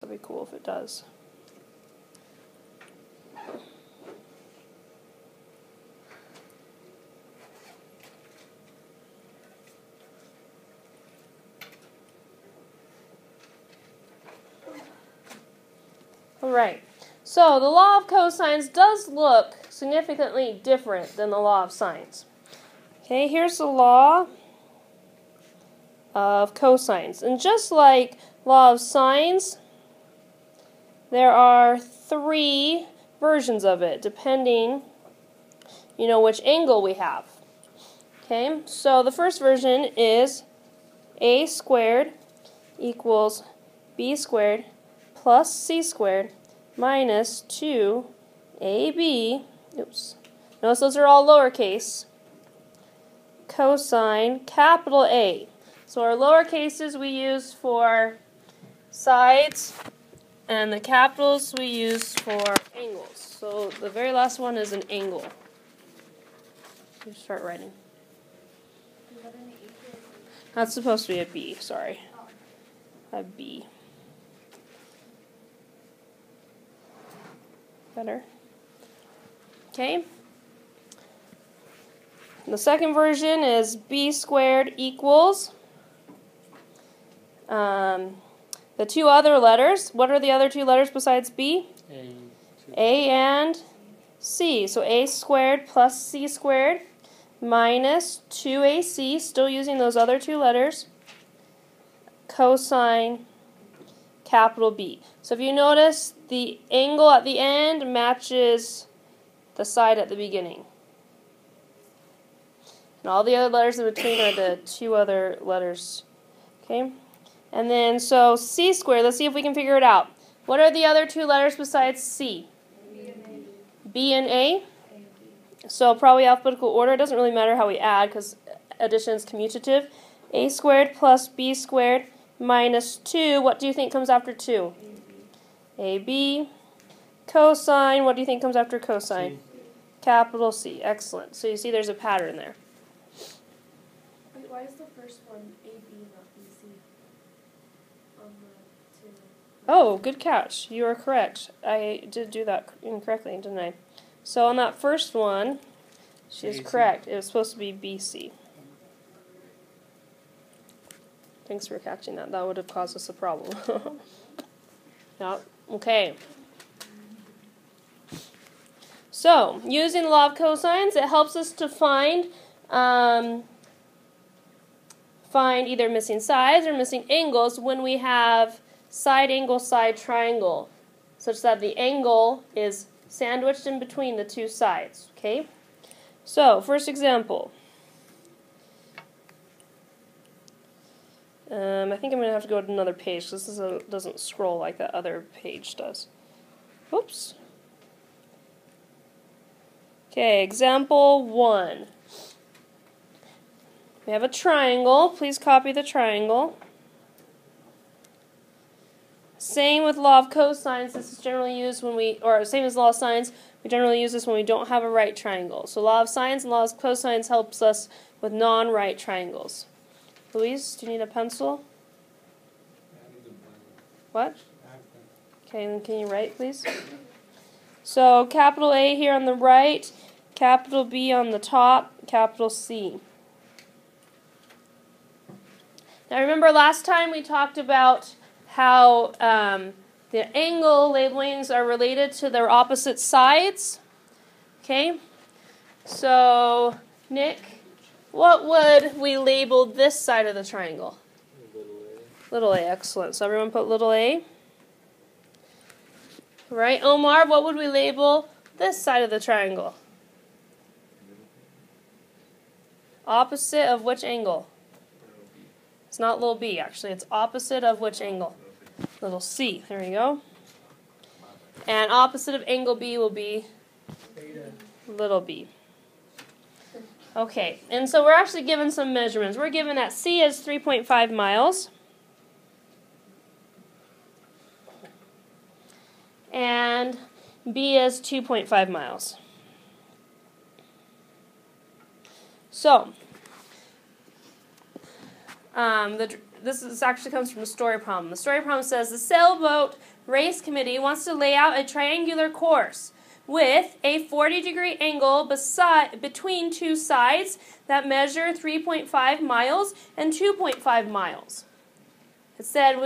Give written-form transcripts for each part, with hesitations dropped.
That'd be cool if it does. Alright, so the law of cosines does look significantly different than the law of sines. Okay, here's the law of cosines. And just like law of sines, there are 3 versions of it, depending, which angle we have. Okay, so the first version is a squared equals b squared plus c squared minus 2ab, oops, notice those are all lowercase, cosine capital A. So our lower cases we use for sides, and the capitals we use for angles. So the very last one is an angle. You start writing. That's supposed to be a B, sorry. A B. Better. Okay. The second version is b squared equals the 2 other letters. What are the other 2 letters besides b? A and c. So a squared plus c squared minus 2ac, still using those other 2 letters, cosine capital B. So if you notice, the angle at the end matches the side at the beginning. And all the other letters in between are the 2 other letters. Okay? And then, so c squared, let's see if we can figure it out. What are the other 2 letters besides c? B and A. So probably alphabetical order. It doesn't really matter how we add because addition is commutative. A squared plus b squared minus 2. What do you think comes after 2? AB. Cosine. What do you think comes after cosine? C. Capital C. Excellent. So you see there's a pattern there. Wait, why is the first one AB not BC? Oh, good catch. You are correct. I did do that incorrectly, didn't I? So on that first one, she is correct. It was supposed to be BC. Thanks for catching that. That would have caused us a problem. Yeah. Okay. So, using the law of cosines, it helps us to find either missing sides or missing angles when we have side angle, side triangle, such that the angle is sandwiched in between the 2 sides. Okay? So, first example. I think I'm going to have to go to another page because this doesn't scroll like that other page does. Oops. Okay, example 1. We have a triangle. Please copy the triangle. Same with law of cosines. This is generally used when same as law of sines, we generally use this when we don't have a right triangle. So law of sines and law of cosines helps us with non-right triangles. Louise, do you need a pencil? What? Okay, then can you write, please? So capital A here on the right, capital B on the top, capital C. Now remember last time we talked about how the angle labelings are related to their opposite sides. Okay? So, Nick, what would we label this side of the triangle? Little a, excellent. So everyone put little a. Right, Omar, what would we label this side of the triangle? Opposite of which angle? It's not little b, actually. It's opposite of which angle? Little c. There you go. And opposite of angle B will be little b. Okay, and so we're actually given some measurements. We're given that C is 3.5 miles. And B is 2.5 miles. So, this actually comes from the story problem. The story problem says the sailboat race committee wants to lay out a triangular course with a 40-degree angle between two sides that measure 3.5 miles and 2.5 miles. It said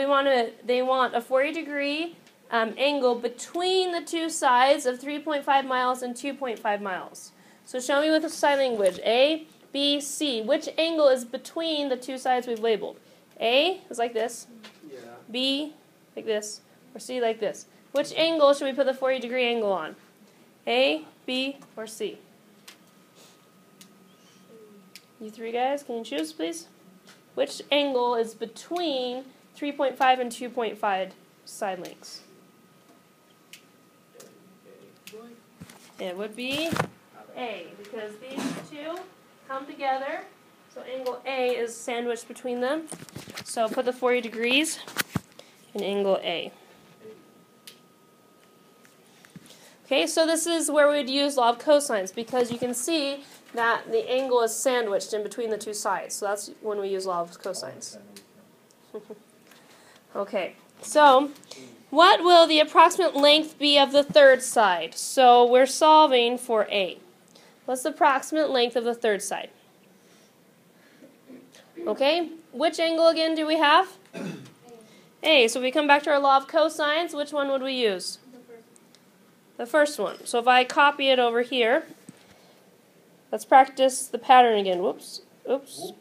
they want a 40-degree angle between the two sides of 3.5 miles and 2.5 miles. So show me with the sign language. A, B, C. Which angle is between the two sides we've labeled? A is like this. Yeah. B like this. Or C like this. Which angle should we put the 40-degree angle on? A, B, or C? You three guys, can you choose, please? Which angle is between 3.5 and 2.5 side lengths? It would be A, because these two come together. So angle A is sandwiched between them. So put the 40 degrees in angle A. Okay, so this is where we would use law of cosines, because you can see that the angle is sandwiched in between the two sides. So that's when we use law of cosines. Okay, so what will the approximate length be of the third side? So we're solving for A. What's the approximate length of the third side? Okay, which angle again do we have? A. So if we come back to our law of cosines, which one would we use? The first one. So if I copy it over here, let's practice the pattern again. Whoops. Oops.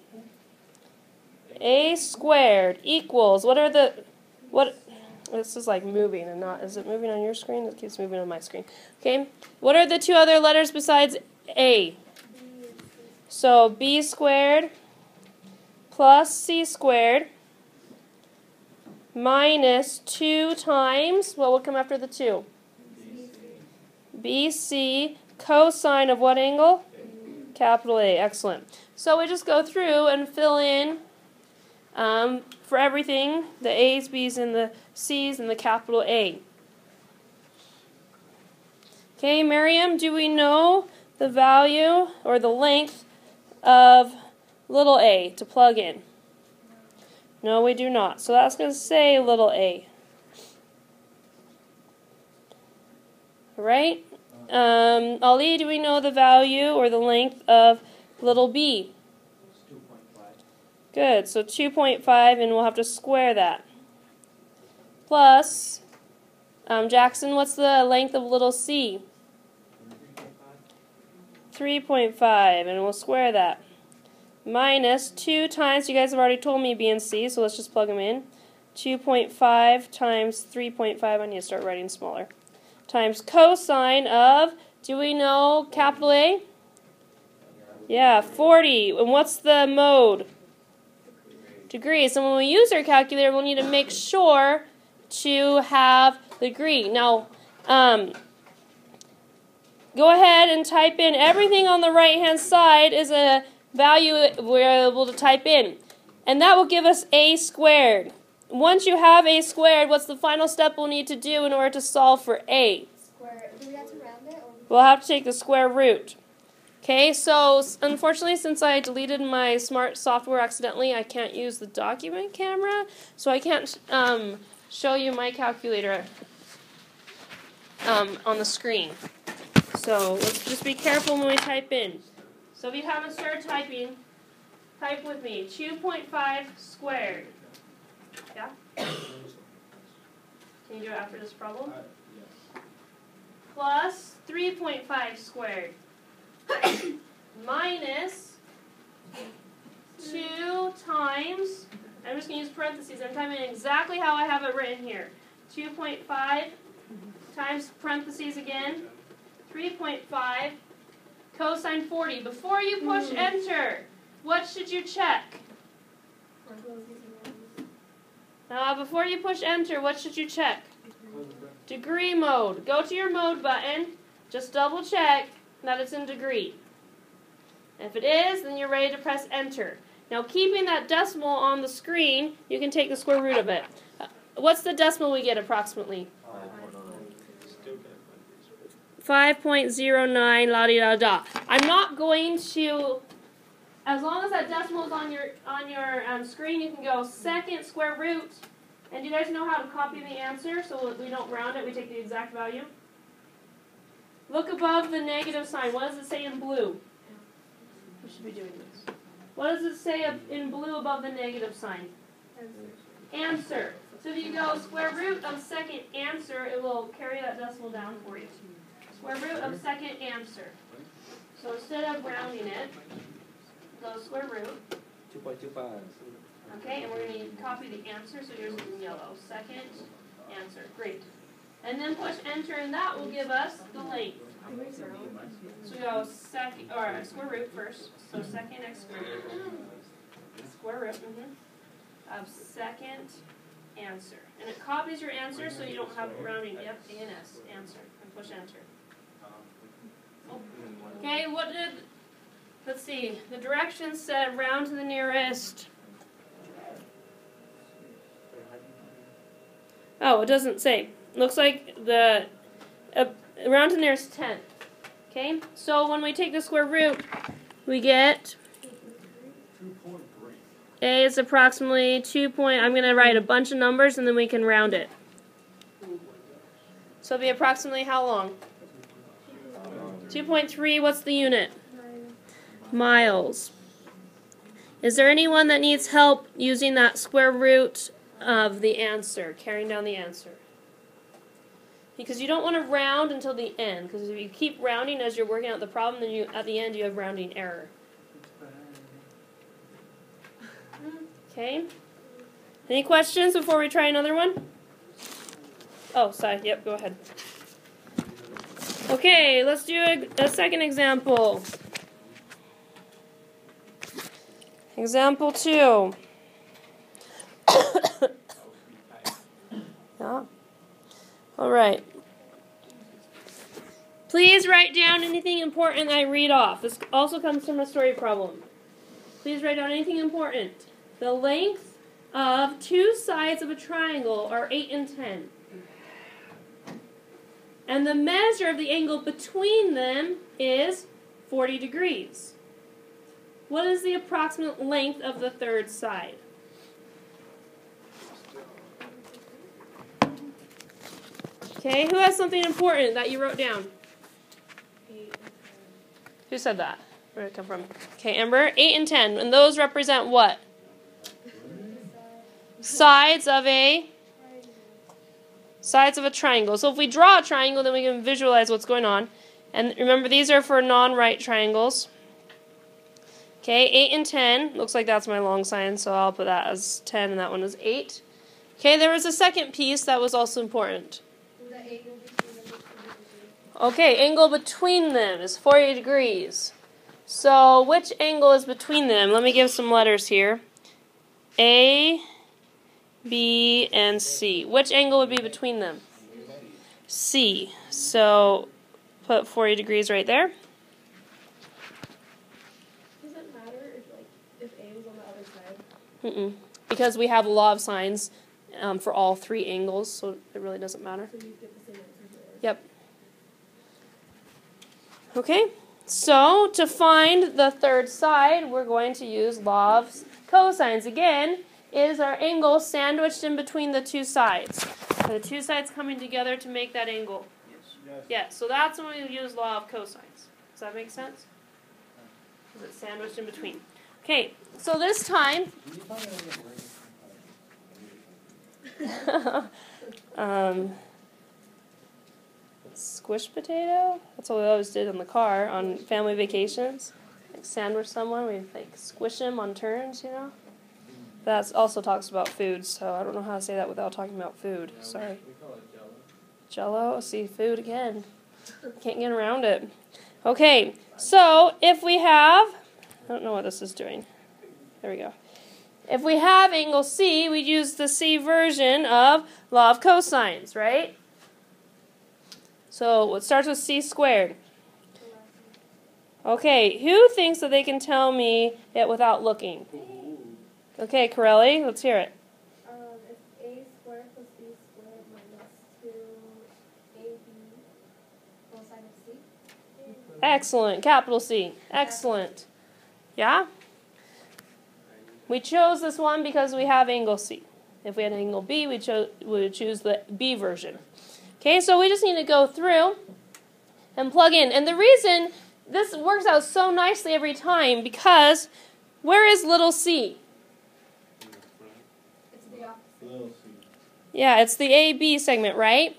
A squared equals, this is like moving and not, is it moving on your screen? It keeps moving on my screen. Okay, what are the two other letters besides A? So B squared plus C squared minus 2 times, what will come after the 2? BC, cosine of what angle? Capital A. Excellent. So we just go through and fill in for everything, the A's, B's, and the C's, and the capital A. Okay, Miriam, do we know the value or the length of little a to plug in? No, we do not. So that's going to say little a. All right? Ali, do we know the value or the length of little b? 2.5. Good. So 2.5, and we'll have to square that. Plus, Jackson, what's the length of little c? 3.5, and we'll square that. Minus 2 times, you guys have already told me B and C, so let's just plug them in. 2.5 times 3.5, I need to start writing smaller. Times cosine of, do we know capital A? Yeah, 40. And what's the mode? Degrees. So when we use our calculator, we'll need to make sure to have the degree. Now, go ahead and type in everything on the right-hand side is a value we're able to type in. And that will give us a squared. Once you have a squared, what's the final step we'll need to do in order to solve for a? Square. Do we have to round it? Or We'll have to take the square root. Okay, so unfortunately, since I deleted my smart software accidentally, I can't use the document camera, so I can't show you my calculator on the screen. So let's just be careful when we type in. So if you haven't started typing, type with me. 2.5 squared. Yeah? Can you do it after this problem? Yes. Plus 3.5 squared. Minus 2 times, I'm just going to use parentheses. I'm typing exactly how I have it written here. 2.5 times parentheses again. 3.5 cosine 40. Before you push enter, what should you check? Before you push enter, what should you check? Degree mode. Go to your mode button. Just double check that it's in degree. And if it is, then you're ready to press enter. Now, keeping that decimal on the screen, you can take the square root of it. What's the decimal we get approximately? 5.09 la-di-da-da. I'm not going to as long as that decimal is on your screen, you can go second square root. And do you guys know how to copy the answer so we don't round it, we take the exact value? Look above the negative sign. What does it say in blue? We should be doing this. What does it say in blue above the negative sign? Answer. So if you go square root of second answer, it will carry that decimal down for you. Square root of second answer. So instead of rounding it, go square root. 2.25. Okay, and we're going to copy the answer, so yours is in yellow. Second answer. Great. And then push enter, and that will give us the length. So we go second, or square root first. So second x squared. Square root of second answer. And it copies your answer so you don't have rounding. Yep, A and S, answer. And push enter. Okay, what did, let's see, the directions said round to the nearest. Oh, it doesn't say. Looks like the round to the nearest 10. Okay, so when we take the square root, we get 2.3. A is approximately 2 point. I'm going to write a bunch of numbers and then we can round it. So it'll be approximately how long? 2.3. What's the unit? Miles. Is there anyone that needs help using that square root of the answer, carrying down the answer? Because you don't want to round until the end, because if you keep rounding as you're working out the problem, then at the end you have rounding error. Okay. Any questions before we try another one? Oh, sorry. Yep, go ahead. Okay, let's do a second example. Example 2. Yeah. All right. Please write down anything important I read off. This also comes from a story problem. Please write down anything important. The length of two sides of a triangle are 8 and 10. And the measure of the angle between them is 40 degrees. What is the approximate length of the third side? Okay, who has something important that you wrote down? 8 and 10. Who said that? Where did it come from? Okay, Amber, 8 and 10. And those represent what? Sides of a triangle. So if we draw a triangle, then we can visualize what's going on. And remember, these are for non-right triangles. Okay, 8 and 10. Looks like that's my long sign, so I'll put that as 10 and that one is 8. Okay, there was a second piece that was also important. The angle between them is 40 degrees. Okay, angle between them is 40 degrees. So which angle is between them? Let me give some letters here. A, B, and C. Which angle would be between them? C. So put 40 degrees right there. Does it matter if A was on the other side? Mm-mm. Because we have a law of sines for all three angles, so it really doesn't matter. So you get the same answer for it. Yep. Okay, so to find the third side, we're going to use law of cosines. Again, is our angle sandwiched in between the two sides? Are the two sides coming together to make that angle? Yes. Yeah, so that's when we use law of cosines. Does that make sense? Is it sandwiched in between? Okay, so this time, squish potato? That's what we always did in the car on family vacations. Like sandwich someone, we like squish them on turns, you know? That also talks about food, so I don't know how to say that without talking about food. Sorry. We call it Jello? See, food again. Can't get around it. Okay, so if we have, I don't know what this is doing. There we go. If we have angle C, we'd use the C version of law of cosines, right? So it starts with C squared. Okay, who thinks that they can tell me it without looking? Okay, Corelli, let's hear it. It's A squared plus B squared minus 2AB cosine of C. Excellent, capital C. Excellent. Yeah? We chose this one because we have angle C. If we had angle B, we would choose the B version. Okay, so we just need to go through and plug in. And the reason this works out so nicely every time, because where is little c? It's the opposite. Little c. Yeah, it's the AB segment, right?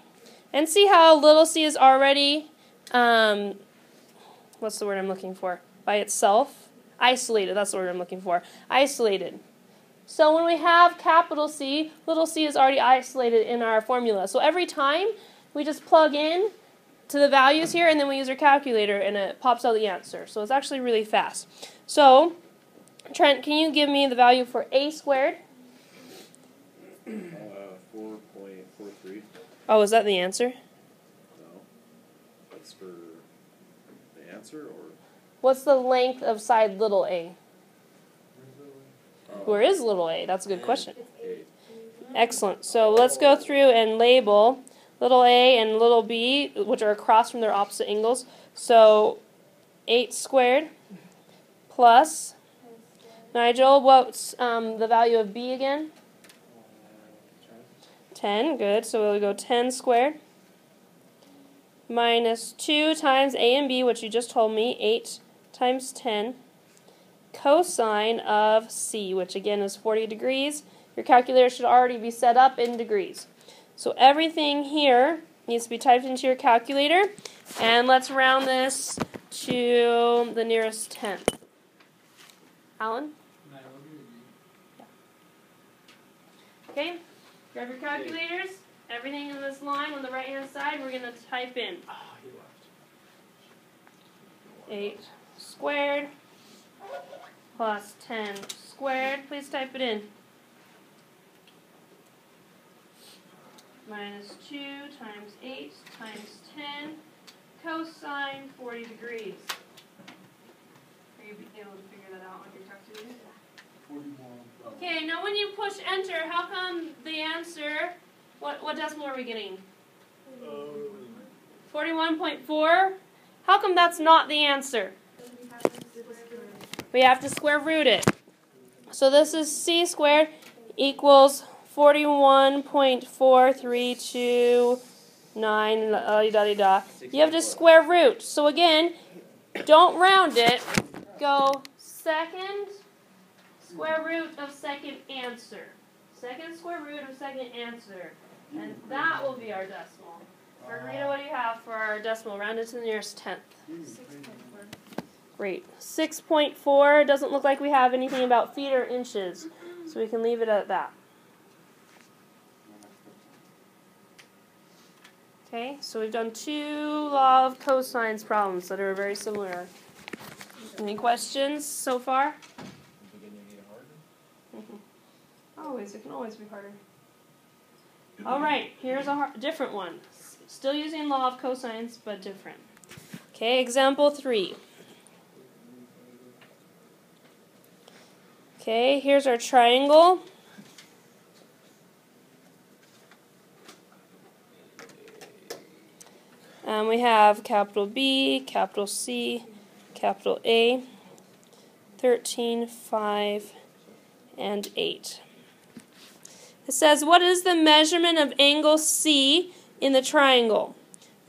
And see how little c is already, what's the word I'm looking for? By itself? Isolated, that's the word I'm looking for. Isolated. So when we have capital C, little c is already isolated in our formula. So every time we just plug in to the values here and then we use our calculator and it pops out the answer. So it's actually really fast. So Trent, can you give me the value for a squared? 4.43. Oh, is that the answer? No. That's for the answer, or? What's the length of side little a? Where is little a? That's a good question. Eight. Excellent. So let's go through and label little a and little b, which are across from their opposite angles. So 8 squared plus, Nigel, what's the value of b again? 10. Good. So we'll go 10 squared minus 2 times a and b, which you just told me, 8 times 10. Cosine of c, which again is 40 degrees. Your calculator should already be set up in degrees. So everything here needs to be typed into your calculator. And let's round this to the nearest tenth. Alan? Okay, grab your calculators. Everything in this line on the right-hand side, we're going to type in. 8 squared plus 10 squared. Please type it in. Minus 2 times 8 times 10 cosine 40 degrees. Are you able to figure that out on your calculator? 41. Okay, now when you push enter, how come the answer, what decimal are we getting? 41.4? How come that's not the answer? We have to square root it. So this is c squared equals 41.4329, You have to square root. So again, don't round it. Go second square root of second answer. Second square root of second answer. And that will be our decimal. Margarita, what do you have for our decimal? Round it to the nearest tenth. 6.4. Great. 6.4. Doesn't look like we have anything about feet or inches. So we can leave it at that. Okay, so we've done 2 law of cosines problems that are very similar. Any questions so far? Always, it can always be harder. All right, here's a different one. Still using law of cosines, but different. Okay, example 3. Okay, here's our triangle. We have capital B, capital C, capital A, 13, 5, and 8. It says, what is the measurement of angle C in the triangle?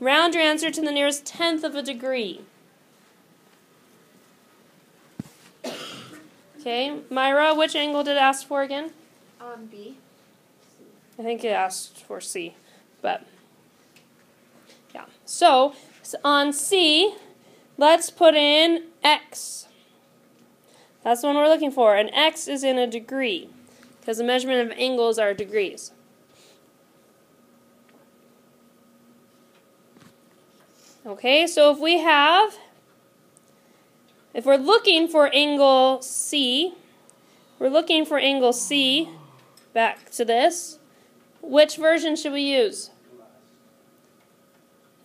Round your answer to the nearest tenth of a degree. Okay, Myra, which angle did it ask for again? B. I think it asked for C, but yeah. So on C, let's put in X. That's the one we're looking for, and X is in a degree, because the measurement of angles are degrees. Okay, so if we're looking for angle C, back to this, which version should we use?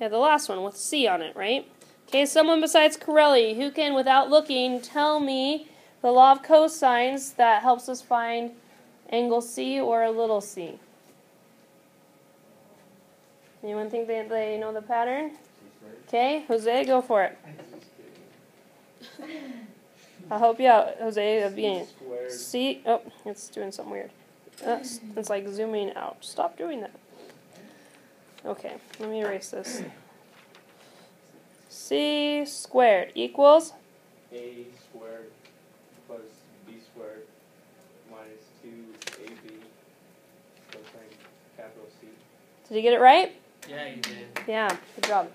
Yeah, the last one with C on it, right? Okay, someone besides Corelli, who can, without looking, tell me the law of cosines that helps us find angle C or a little c? Anyone think they know the pattern? Okay, Jose, go for it. I'll help you out, Jose. Of being Squared. C. Oh, it's doing something weird. It's like zooming out. Stop doing that. Okay, let me erase this. C squared equals. A squared plus B squared minus 2AB cosine capital C. Did you get it right? Yeah, you did. Yeah, good job.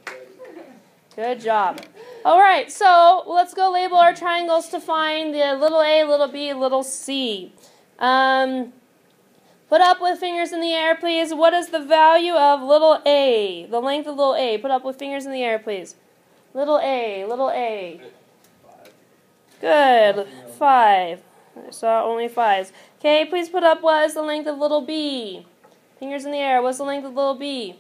Good job. All right, so let's go label our triangles to find the little a, little b, little c. Put up with fingers in the air, please. What is the value of little a? The length of little a. Put up with fingers in the air, please. Little a, little a. Good. 5. I saw only 5s. Okay, please put up what is the length of little b. Fingers in the air. What's the length of little b?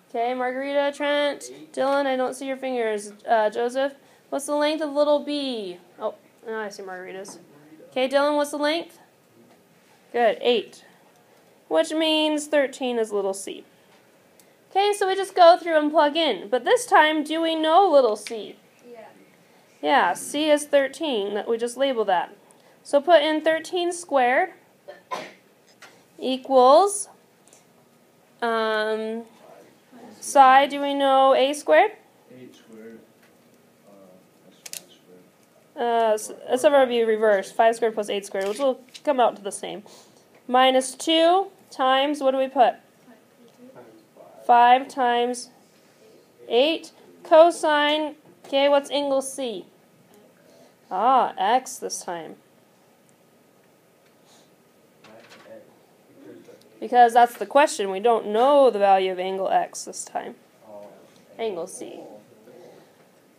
Okay, Margarita, Trent, Dylan, I don't see your fingers. Joseph, what's the length of little b? Oh, now I see Margarita's. Okay, Dylan, what's the length? Good, 8. Which means 13 is little c. Okay, so we just go through and plug in. But this time, do we know little c? Yeah. Yeah, c is 13. We just label that. So put in 13 squared equals... Psi, do we know a squared? 8 squared. That's 5 squared. It's ever be reversed. 5 squared plus 8 squared, which will come out to the same. Minus 2 times, what do we put? 5 times 8. Cosine, okay, what's angle C? Ah, x this time. Because that's the question. We don't know the value of angle x this time. Angle C.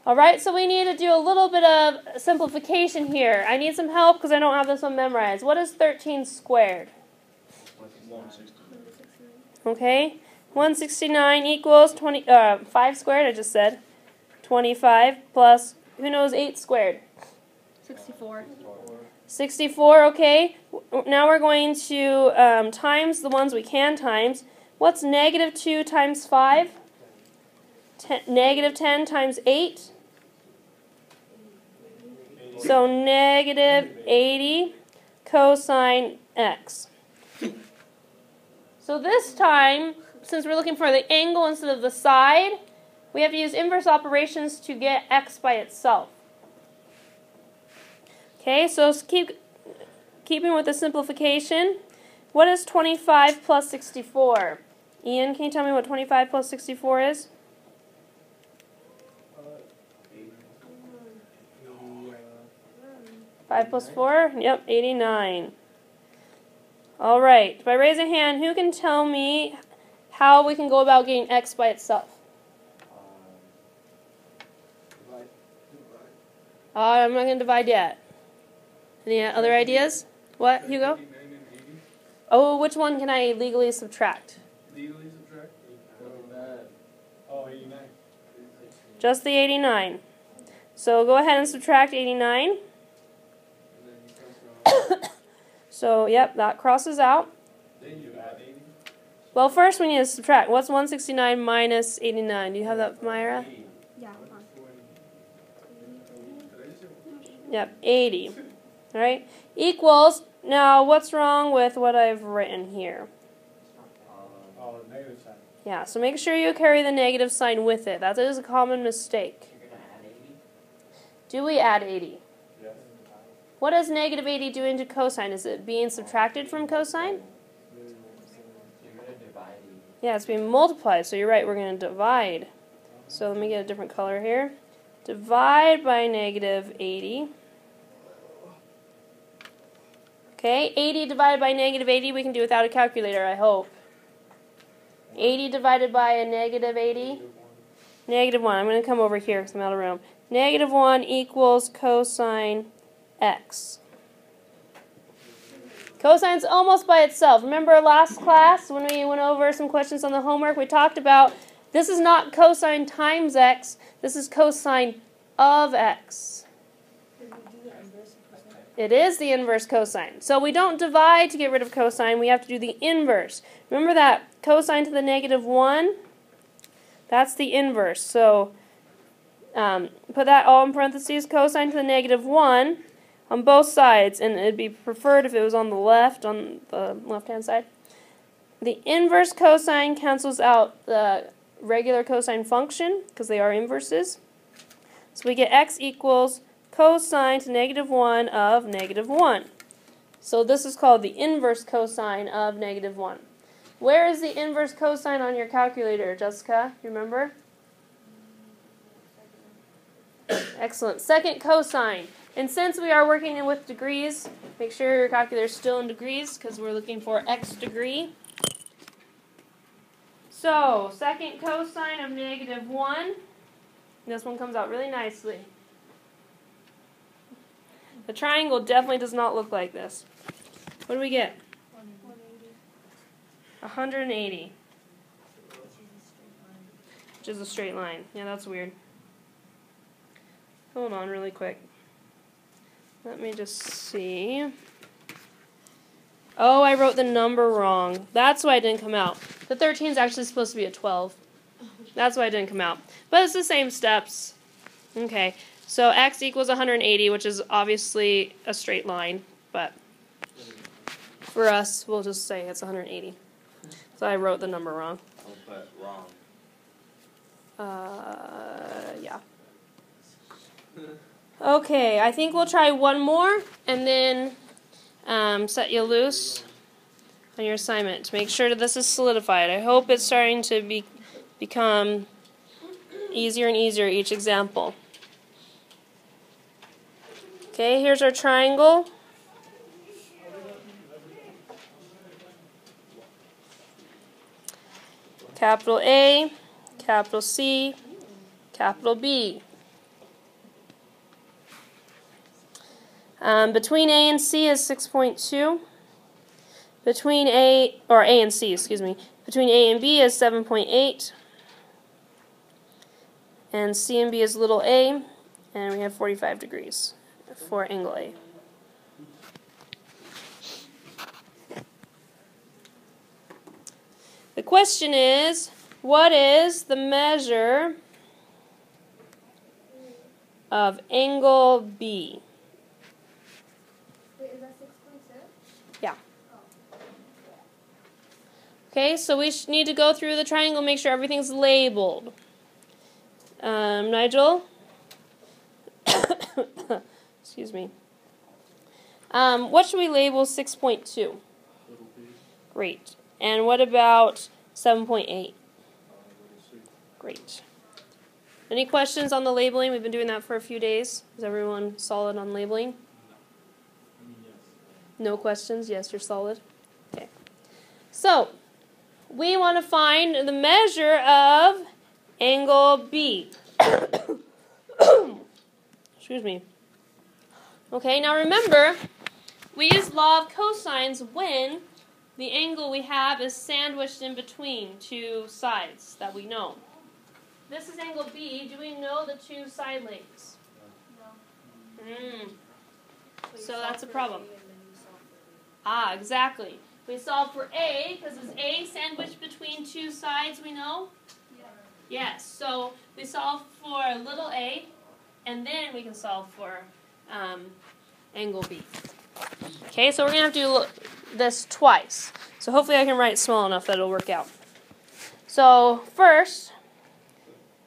All right, so we need to do a little bit of simplification here. I need some help because I don't have this one memorized. What is 13 squared? 169. Okay, 169 equals 5 squared, I just said. 25 plus, who knows 8 squared? 64. 64, okay. Now we're going to times the ones we can times. What's negative 2 times 5? Negative 10 times 8. So negative 80 cosine x. So this time, since we're looking for the angle instead of the side, we have to use inverse operations to get x by itself. Okay, so keeping with the simplification, what is 25 plus 64? Ian, can you tell me what 25 plus 64 is? 5 plus 4? Yep, 89. All right, by raising a hand, who can tell me how we can go about getting x by itself? I'm not going to divide yet. Any other ideas? What, Hugo? Oh, which one can I legally subtract? Legally subtract? Oh, 89. Just the 89. So go ahead and subtract 89. So, yep, that crosses out. Then you add 80. Well, first we need to subtract. What's 169 minus 89? Do you have that, Myra? Yeah, hold on. Yep, 80. All right, equals. Now, what's wrong with what I've written here? Oh, negative sign. Yeah, so make sure you carry the negative sign with it. That is a common mistake. You're going to add 80? Do we add 80? Yes. What is negative 80 doing to cosine? Is it being subtracted from cosine? You're going to divide 80. Yeah, it's being multiplied, so you're right, we're going to divide. So let me get a different color here. Divide by negative 80. Okay, 80 divided by negative 80, we can do without a calculator, I hope. 80 divided by a negative 80. Negative 1. I'm going to come over here because I'm out of room. Negative 1 equals cosine x. Cosine's almost by itself. Remember last class when we went over some questions on the homework, we talked about this is not cosine times x, this is cosine of x. It is the inverse cosine. So we don't divide to get rid of cosine, we have to do the inverse. Remember that cosine to the negative 1? That's the inverse. So put that all in parentheses, cosine to the negative 1 on both sides, and it'd be preferred if it was on the left-hand side. The inverse cosine cancels out the regular cosine function, because they are inverses. So we get x equals cosine to negative 1 of negative 1. So this is called the inverse cosine of negative 1. Where is the inverse cosine on your calculator, Jessica? You remember? Excellent. Second cosine. And since we are working with degrees, make sure your calculator is still in degrees because we're looking for x degree. So, second cosine of negative 1. This one comes out really nicely. The triangle definitely does not look like this. What do we get? 180. Which is a straight line. Yeah, that's weird. Hold on really quick. Let me just see. Oh, I wrote the number wrong. That's why it didn't come out. The 13 is actually supposed to be a 12. That's why it didn't come out. But it's the same steps. Okay, so x equals 180, which is obviously a straight line. But for us, we'll just say it's 180. So I wrote the number wrong. I'll put wrong. Yeah. Okay, I think we'll try one more and then set you loose on your assignment to make sure that this is solidified. I hope it's starting to become easier and easier each example. Okay, here's our triangle. Capital A, capital C, capital B. Between A and C is 6.2. Between A and C, excuse me. Between A and B is 7.8. And C and B is little a, and we have 45 degrees for angle A. The question is, what is the measure of angle B? Wait, is that 6.2? Yeah. Okay, so we need to go through the triangle, make sure everything's labeled. Nigel? Excuse me. What should we label 6.2? Great. And what about 7.8? Great. Any questions on the labeling? We've been doing that for a few days. Is everyone solid on labeling? No questions? Yes, you're solid? Okay. So, we want to find the measure of angle B. Excuse me. Okay, now remember, we use law of cosines when the angle we have is sandwiched in between two sides that we know. This is angle B. Do we know the two side lengths? No. So that's a problem. Ah, exactly. We solve for A, because is A sandwiched between two sides we know? Yeah. Yes, so we solve for little a, and then we can solve for angle B. Okay, so we're going to have to do this twice. So hopefully I can write small enough that it'll work out. So first,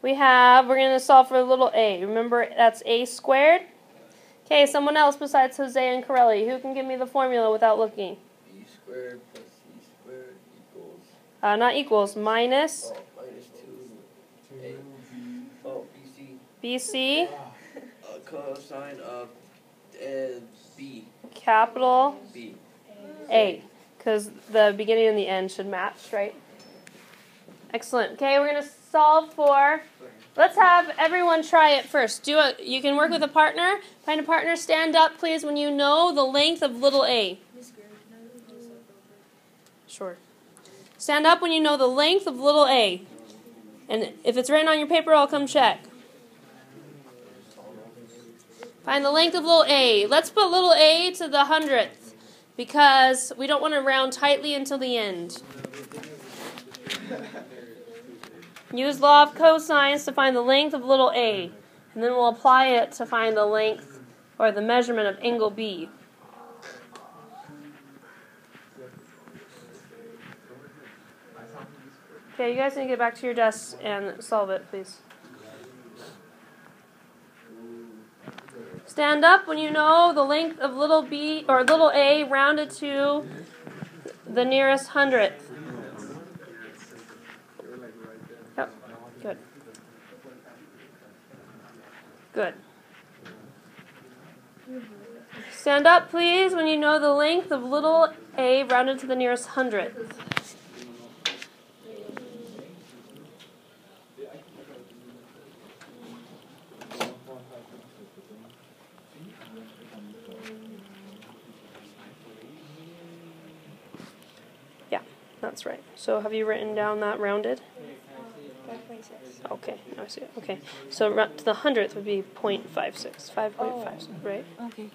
we're going to solve for little a. Remember, that's a squared. Okay, someone else besides Jose and Corelli, who can give me the formula without looking? B squared plus C squared equals... Not equals, minus... minus 2. A. Oh, BC. BC. Cosine of B. Capital B. A. Because the beginning and the end should match, right? Excellent. Okay, we're going to solve for... Let's have everyone try it first. You can work with a partner. Find a partner. Stand up, please, when you know the length of little a. Sure. Stand up when you know the length of little a. And if it's written on your paper, I'll come check. Find the length of little a. Let's put little a to the 100th because we don't want to round tightly until the end. Use law of cosines to find the length of little a. And then we'll apply it to find the length or the measurement of angle B. Okay, you guys need to get back to your desks and solve it, please. Stand up when you know the length of little b or little a rounded to the nearest hundredth. Yep, good. Good. Stand up, please, when you know the length of little a rounded to the nearest hundredth. Yeah, that's right. So have you written down that rounded? 5.6. Okay, I see it. Okay, so to the hundredth would be 0.56, 5.56, right? Okay.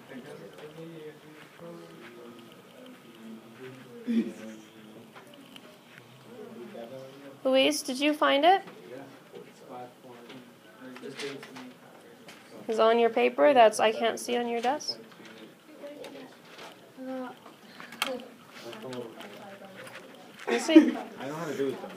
Luis, did you find it? Is it on your paper? I can't see on your desk. Let's see. I know how to do it though.